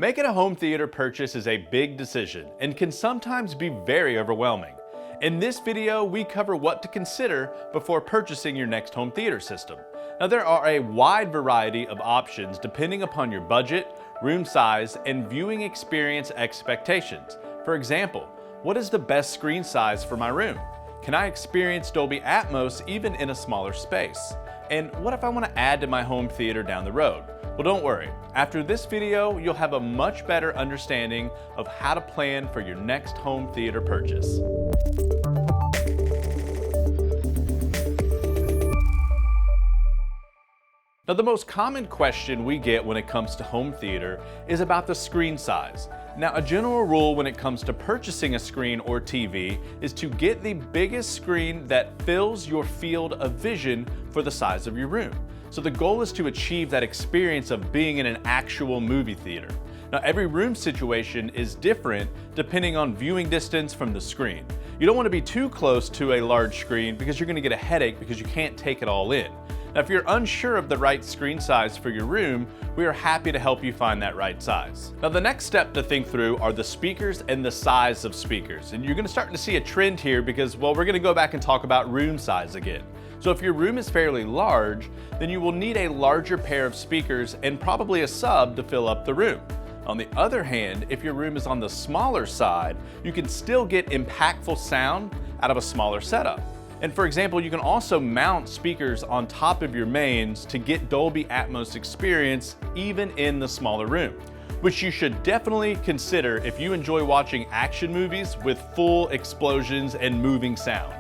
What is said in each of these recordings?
Making a home theater purchase is a big decision and can sometimes be very overwhelming. In this video, we cover what to consider before purchasing your next home theater system. Now, there are a wide variety of options depending upon your budget, room size, and viewing experience expectations. For example, what is the best screen size for my room? Can I experience Dolby Atmos even in a smaller space? And what if I want to add to my home theater down the road? Well, don't worry. After this video, you'll have a much better understanding of how to plan for your next home theater purchase. Now, the most common question we get when it comes to home theater is about the screen size. Now, a general rule when it comes to purchasing a screen or TV is to get the biggest screen that fills your field of vision for the size of your room. So the goal is to achieve that experience of being in an actual movie theater. Now, every room situation is different depending on viewing distance from the screen. You don't want to be too close to a large screen because you're going to get a headache because you can't take it all in. Now, if you're unsure of the right screen size for your room, we are happy to help you find that right size. Now, the next step to think through are the speakers and the size of speakers. And you're going to start to see a trend here because, well, we're going to go back and talk about room size again. So if your room is fairly large, then you will need a larger pair of speakers and probably a sub to fill up the room. On the other hand, if your room is on the smaller side, you can still get impactful sound out of a smaller setup. And for example, you can also mount speakers on top of your mains to get Dolby Atmos experience even in the smaller room, which you should definitely consider if you enjoy watching action movies with full explosions and moving sound.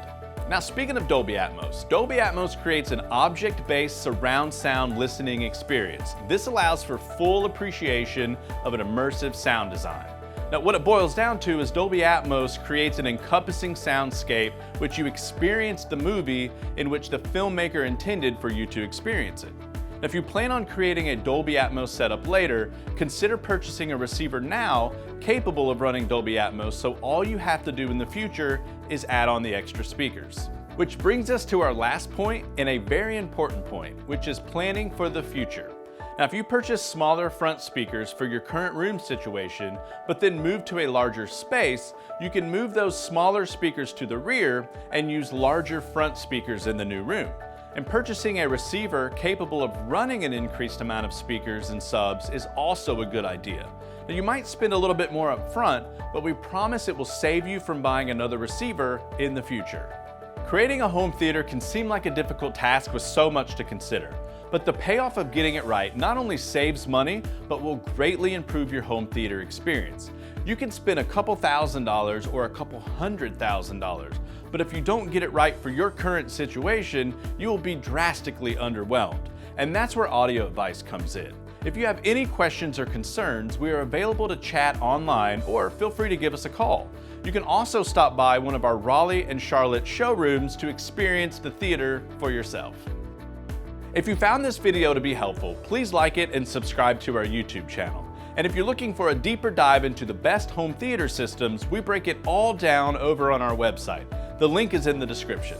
Now, speaking of Dolby Atmos creates an object-based surround sound listening experience. This allows for full appreciation of an immersive sound design. Now, what it boils down to is Dolby Atmos creates an encompassing soundscape which you experience the movie in which the filmmaker intended for you to experience it. Now, if you plan on creating a Dolby Atmos setup later, consider purchasing a receiver now capable of running Dolby Atmos, so all you have to do in the future is add on the extra speakers. Which brings us to our last point, and a very important point, which is planning for the future. Now, if you purchase smaller front speakers for your current room situation, but then move to a larger space, you can move those smaller speakers to the rear and use larger front speakers in the new room. And purchasing a receiver capable of running an increased amount of speakers and subs is also a good idea. Now, you might spend a little bit more up front, but we promise it will save you from buying another receiver in the future. Creating a home theater can seem like a difficult task with so much to consider, but the payoff of getting it right not only saves money, but will greatly improve your home theater experience. You can spend a couple $1,000s or a couple $100,000, but if you don't get it right for your current situation, you will be drastically underwhelmed. And that's where audio advice comes in. If you have any questions or concerns, we are available to chat online or feel free to give us a call. You can also stop by one of our Raleigh and Charlotte showrooms to experience the theater for yourself. If you found this video to be helpful, please like it and subscribe to our YouTube channel. And if you're looking for a deeper dive into the best home theater systems, we break it all down over on our website. The link is in the description.